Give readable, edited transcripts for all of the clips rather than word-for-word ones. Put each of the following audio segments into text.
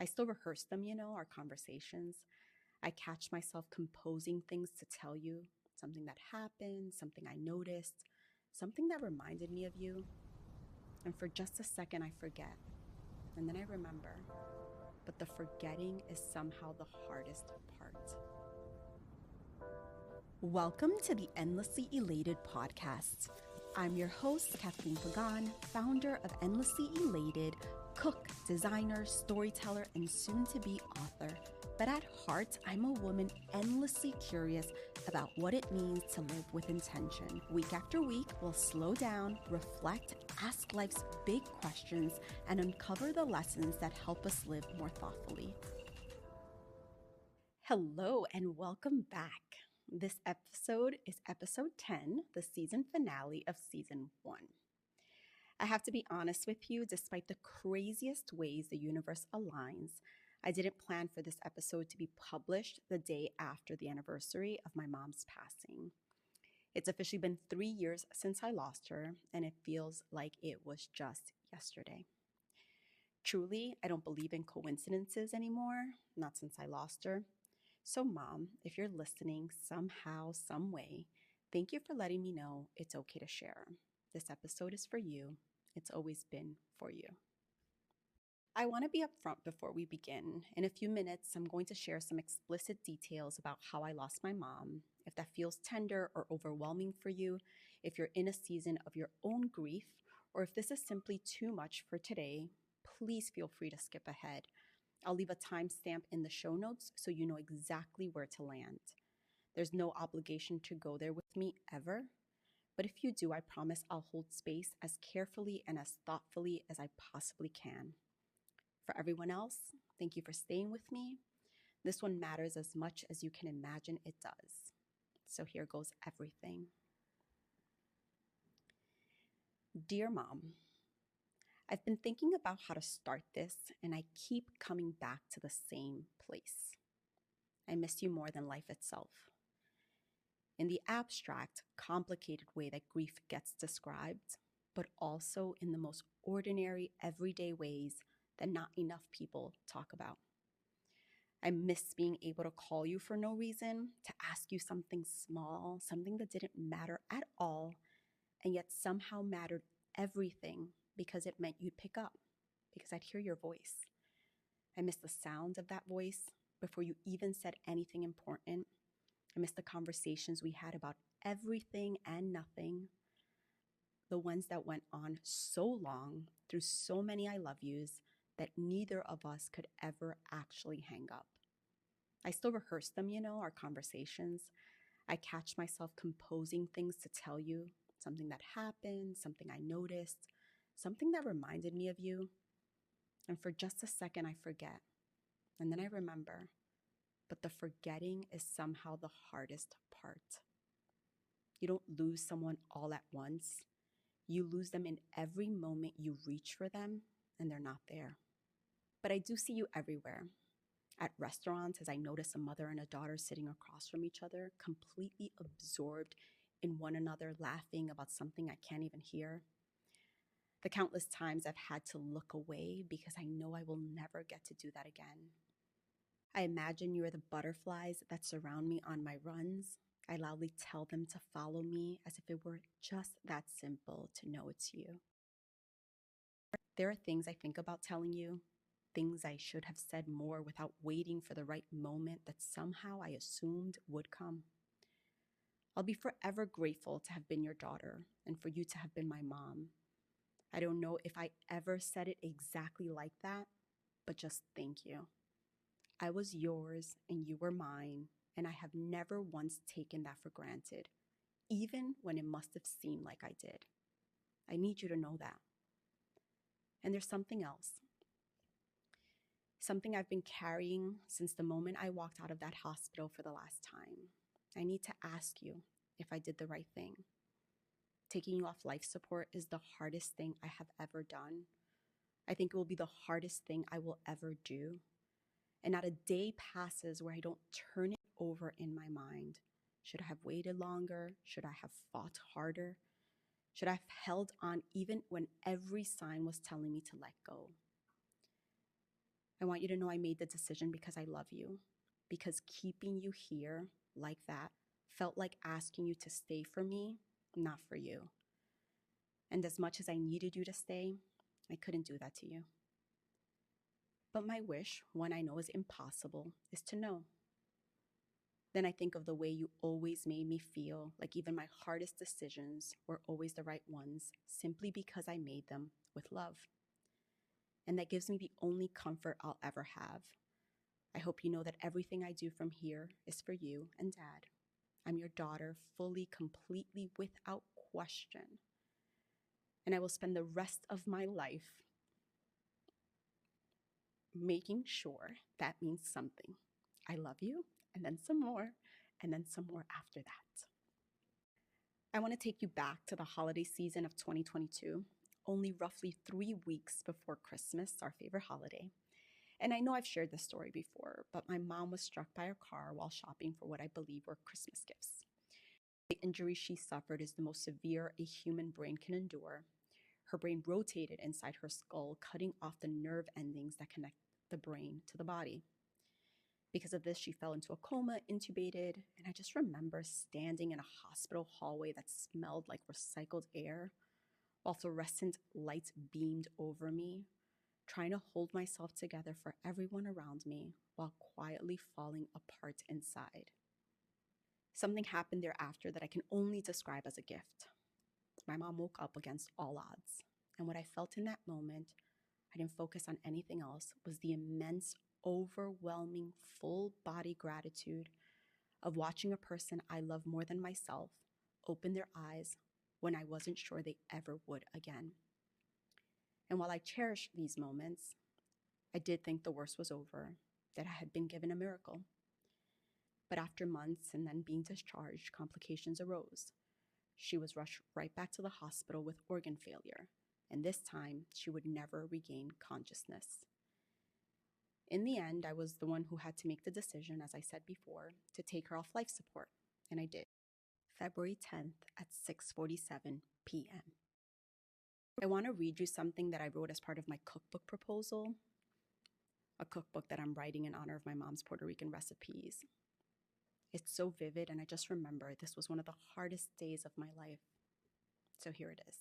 I still rehearse them, our conversations. I catch myself composing things to tell you, something that happened, something I noticed, something that reminded me of you. And for just a second, I forget. And then I remember. But the forgetting is somehow the hardest part. Welcome to the Endlessly Elated podcast. I'm your host, Kathleen Pagan, founder of Endlessly Elated, cook, designer, storyteller, and soon-to-be author. But at heart, I'm a woman endlessly curious about what it means to live with intention. Week after week, we'll slow down, reflect, ask life's big questions, and uncover the lessons that help us live more thoughtfully. Hello, and welcome back. This episode is episode 10, the season finale of season 1. I have to be honest with you, despite the craziest ways the universe aligns, I didn't plan for this episode to be published the day after the anniversary of my mom's passing. It's officially been 3 years since I lost her, and it feels like it was just yesterday. Truly, I don't believe in coincidences anymore, not since I lost her. So, Mom, if you're listening somehow, some way, thank you for letting me know it's okay to share. This episode is for you. It's always been for you. I want to be upfront before we begin. In a few minutes, I'm going to share some explicit details about how I lost my mom. If that feels tender or overwhelming for you, if you're in a season of your own grief, or if this is simply too much for today, please feel free to skip ahead. I'll leave a timestamp in the show notes so you know exactly where to land. There's no obligation to go there with me ever, but if you do, I promise I'll hold space as carefully and as thoughtfully as I possibly can. For everyone else, thank you for staying with me. This one matters as much as you can imagine it does. So here goes everything. Dear Mom, I've been thinking about how to start this, and I keep coming back to the same place. I miss you more than life itself. In the abstract, complicated way that grief gets described, but also in the most ordinary, everyday ways that not enough people talk about. I miss being able to call you for no reason, to ask you something small, something that didn't matter at all, and yet somehow mattered everything because it meant you'd pick up, because I'd hear your voice. I miss the sound of that voice before you even said anything important. I miss the conversations we had about everything and nothing, the ones that went on so long through so many I love yous that neither of us could ever actually hang up. I still rehearse them, our conversations. I catch myself composing things to tell you, something that happened, something I noticed, something that reminded me of you. And for just a second, I forget. And then I remember. But the forgetting is somehow the hardest part. You don't lose someone all at once. You lose them in every moment you reach for them and they're not there. But I do see you everywhere. At restaurants, as I notice a mother and a daughter sitting across from each other, completely absorbed in one another, laughing about something I can't even hear. The countless times I've had to look away because I know I will never get to do that again. I imagine you are the butterflies that surround me on my runs. I loudly tell them to follow me as if it were just that simple to know it's you. There are things I think about telling you, things I should have said more without waiting for the right moment that somehow I assumed would come. I'll be forever grateful to have been your daughter and for you to have been my mom. I don't know if I ever said it exactly like that, but just thank you. I was yours and you were mine, and I have never once taken that for granted, even when it must have seemed like I did. I need you to know that. And there's something else. Something I've been carrying since the moment I walked out of that hospital for the last time. I need to ask you if I did the right thing. Taking you off life support is the hardest thing I have ever done. I think it will be the hardest thing I will ever do. And not a day passes where I don't turn it over in my mind. Should I have waited longer? Should I have fought harder? Should I have held on even when every sign was telling me to let go? I want you to know I made the decision because I love you, because keeping you here like that felt like asking you to stay for me, not for you. And as much as I needed you to stay, I couldn't do that to you. But my wish, one I know is impossible, is to know. Then I think of the way you always made me feel, like even my hardest decisions were always the right ones, simply because I made them with love. And that gives me the only comfort I'll ever have. I hope you know that everything I do from here is for you and Dad. I'm your daughter, fully, completely, without question. And I will spend the rest of my life making sure that means something. I love you, and then some more, and then some more after that. I want to take you back to the holiday season of 2022, only roughly 3 weeks before Christmas, our favorite holiday. And I know I've shared this story before, but my mom was struck by a car while shopping for what I believe were Christmas gifts. The injury she suffered is the most severe a human brain can endure. Her brain rotated inside her skull, cutting off the nerve endings that connect the brain to the body. Because of this, she fell into a coma, intubated, and I just remember standing in a hospital hallway that smelled like recycled air while fluorescent lights beamed over me, trying to hold myself together for everyone around me while quietly falling apart inside. Something happened thereafter that I can only describe as a gift. My mom woke up against all odds, and what I felt in that moment, I didn't focus on anything else, was the immense, overwhelming, full-body gratitude of watching a person I love more than myself open their eyes when I wasn't sure they ever would again. And while I cherish these moments, I did think the worst was over, that I had been given a miracle. But after months and then being discharged, complications arose. She was rushed right back to the hospital with organ failure, and this time she would never regain consciousness. In the end, I was the one who had to make the decision, as I said before, to take her off life support, and I did. February 10th at 6:47 p.m. I want to read you something that I wrote as part of my cookbook proposal, a cookbook that I'm writing in honor of my mom's Puerto Rican recipes. It's so vivid, and I just remember this was one of the hardest days of my life. So here it is.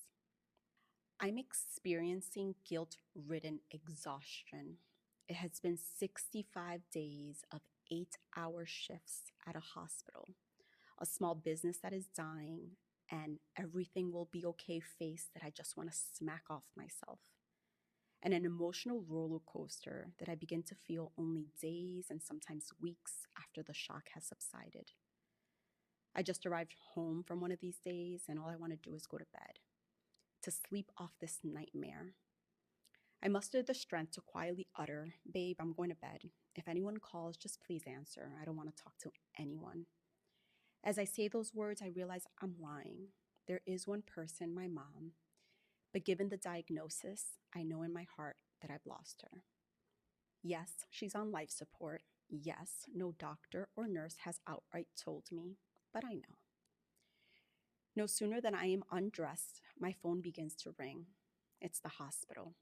I'm experiencing guilt-ridden exhaustion. It has been 65 days of 8-hour shifts at a hospital, a small business that is dying, and everything will be okay face that I just want to smack off myself, and an emotional roller coaster that I begin to feel only days and sometimes weeks after the shock has subsided. I just arrived home from one of these days, and all I want to do is go to bed, to sleep off this nightmare. I mustered the strength to quietly utter, "Babe, I'm going to bed. If anyone calls, just please answer. I don't want to talk to anyone." As I say those words, I realize I'm lying. There is one person, my mom, but given the diagnosis, I know in my heart that I've lost her. Yes, she's on life support. Yes, no doctor or nurse has outright told me, but I know. No sooner than I am undressed, my phone begins to ring. It's the hospital.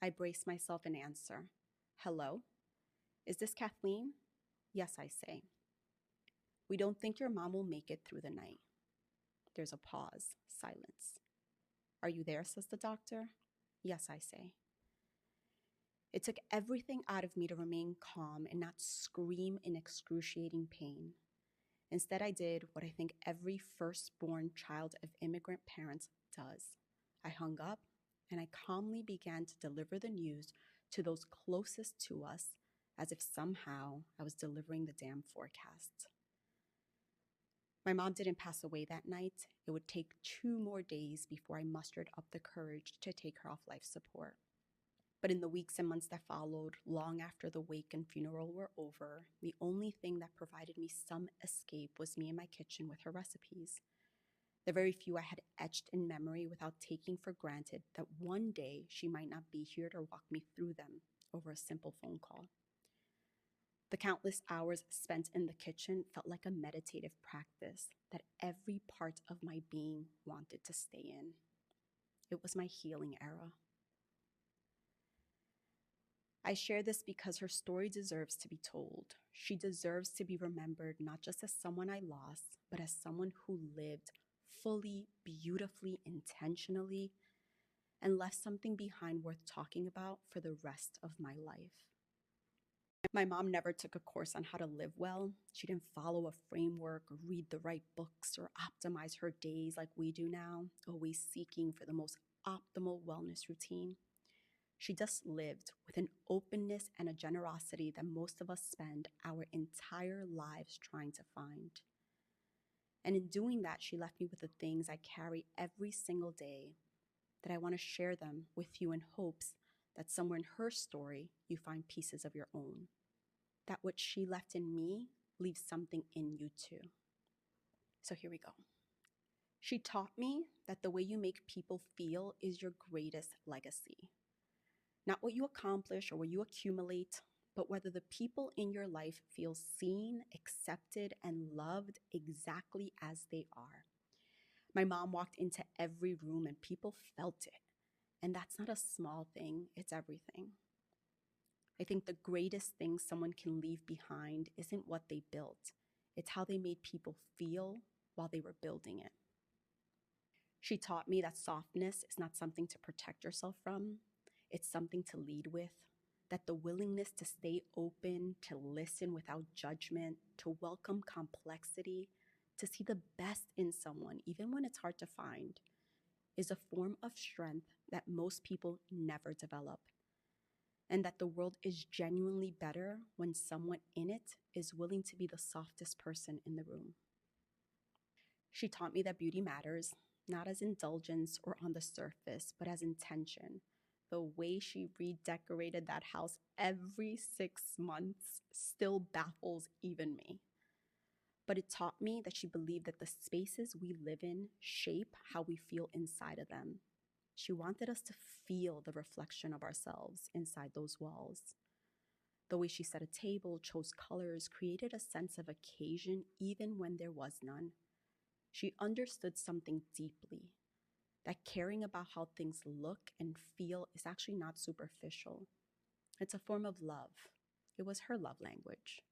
I brace myself and answer. "Hello? Is this Kathleen?" "Yes," I say. "We don't think your mom will make it through the night." There's a pause, silence. "Are you there?" says the doctor. "Yes," I say. It took everything out of me to remain calm and not scream in excruciating pain. Instead, I did what I think every firstborn child of immigrant parents does. I hung up and I calmly began to deliver the news to those closest to us as if somehow I was delivering the damn forecast. My mom didn't pass away that night. It would take 2 more days before I mustered up the courage to take her off life support. But in the weeks and months that followed, long after the wake and funeral were over, the only thing that provided me some escape was me in my kitchen with her recipes. The very few I had etched in memory without taking for granted that one day she might not be here to walk me through them over a simple phone call. The countless hours spent in the kitchen felt like a meditative practice that every part of my being wanted to stay in. It was my healing era. I share this because her story deserves to be told. She deserves to be remembered not just as someone I lost, but as someone who lived fully, beautifully, intentionally, and left something behind worth talking about for the rest of my life. My mom never took a course on how to live well. She didn't follow a framework or read the right books or optimize her days like we do now, always seeking for the most optimal wellness routine. She just lived with an openness and a generosity that most of us spend our entire lives trying to find. And in doing that, she left me with the things I carry every single day, that I want to share them with you in hopes that somewhere in her story, you find pieces of your own. That what she left in me leaves something in you too. So here we go. She taught me that the way you make people feel is your greatest legacy. Not what you accomplish or what you accumulate, but whether the people in your life feel seen, accepted, and loved exactly as they are. My mom walked into every room and people felt it. And that's not a small thing, it's everything. I think the greatest thing someone can leave behind isn't what they built, it's how they made people feel while they were building it. She taught me that softness is not something to protect yourself from, it's something to lead with. That the willingness to stay open, to listen without judgment, to welcome complexity, to see the best in someone, even when it's hard to find, is a form of strength that most people never develop. And that the world is genuinely better when someone in it is willing to be the softest person in the room. She taught me that beauty matters, not as indulgence or on the surface, but as intention. The way she redecorated that house every 6 months still baffles even me. But it taught me that she believed that the spaces we live in shape how we feel inside of them. She wanted us to feel the reflection of ourselves inside those walls. The way she set a table, chose colors, created a sense of occasion even when there was none. She understood something deeply, that caring about how things look and feel is actually not superficial. It's a form of love. It was her love language.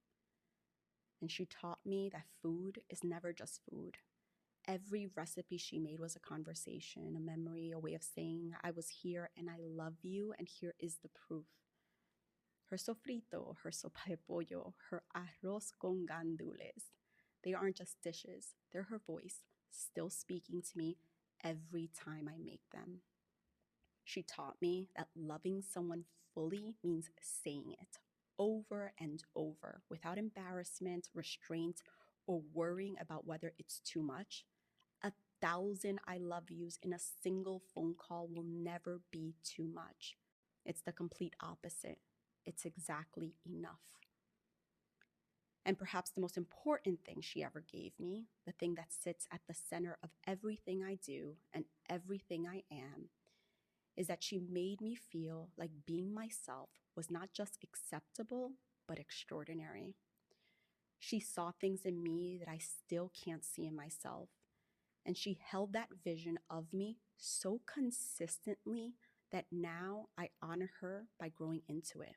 And she taught me that food is never just food. Every recipe she made was a conversation, a memory, a way of saying, I was here and I love you, and here is the proof. Her sofrito, her sopa de pollo, her arroz con gandules. They aren't just dishes, they're her voice, still speaking to me every time I make them. She taught me that loving someone fully means saying it over and over without embarrassment, restraint, or worrying about whether it's too much. 1,000 I love yous in a single phone call will never be too much. It's the complete opposite. It's exactly enough. And perhaps the most important thing she ever gave me, the thing that sits at the center of everything I do and everything I am, is that she made me feel like being myself was not just acceptable, but extraordinary. She saw things in me that I still can't see in myself. And she held that vision of me so consistently that now I honor her by growing into it.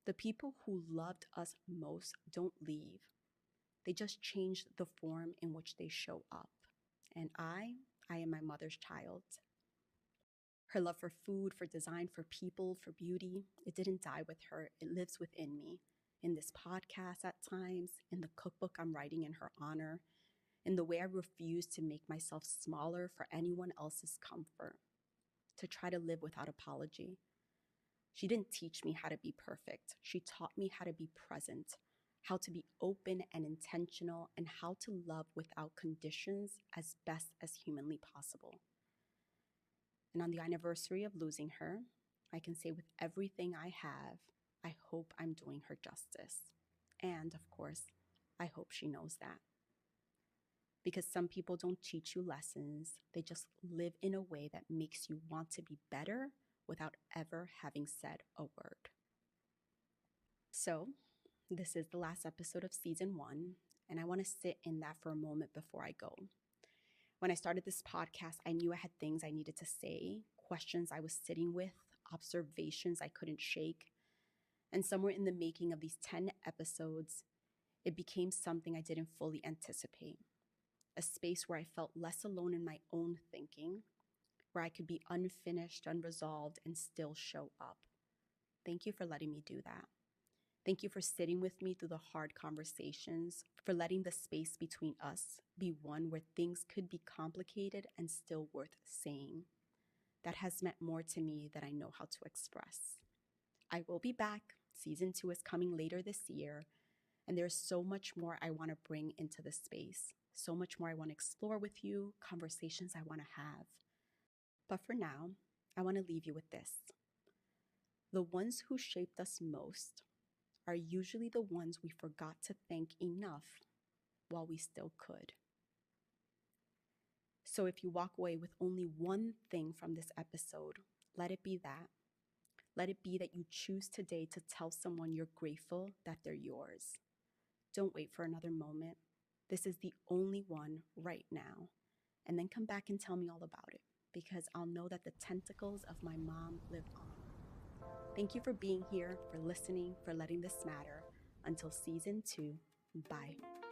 The people who loved us most don't leave. They just change the form in which they show up. And I am my mother's child. Her love for food, for design, for people, for beauty, it didn't die with her. It lives within me. In this podcast at times, in the cookbook I'm writing in her honor, in the way I refuse to make myself smaller for anyone else's comfort, to try to live without apology. She didn't teach me how to be perfect. She taught me how to be present, how to be open and intentional, and how to love without conditions as best as humanly possible. And on the anniversary of losing her, I can say with everything I have, I hope I'm doing her justice. And of course, I hope she knows that. Because some people don't teach you lessons, they just live in a way that makes you want to be better without ever having said a word. So, this is the last episode of season 1, and I want to sit in that for a moment before I go. When I started this podcast, I knew I had things I needed to say, questions I was sitting with, observations I couldn't shake. And somewhere in the making of these 10 episodes, it became something I didn't fully anticipate. A space where I felt less alone in my own thinking, where I could be unfinished, unresolved, and still show up. Thank you for letting me do that. Thank you for sitting with me through the hard conversations, for letting the space between us be one where things could be complicated and still worth saying. That has meant more to me than I know how to express. I will be back. Season 2 is coming later this year, and there's so much more I want to bring into the space, so much more I want to explore with you, conversations I want to have. But for now, I want to leave you with this. The ones who shaped us most are usually the ones we forgot to thank enough while we still could. So if you walk away with only one thing from this episode, let it be that. Let it be that you choose today to tell someone you're grateful that they're yours. Don't wait for another moment. This is the only one right now. And then come back and tell me all about it, because I'll know that the tentacles of my mom live on. Thank you for being here, for listening, for letting this matter. Until season 2, bye.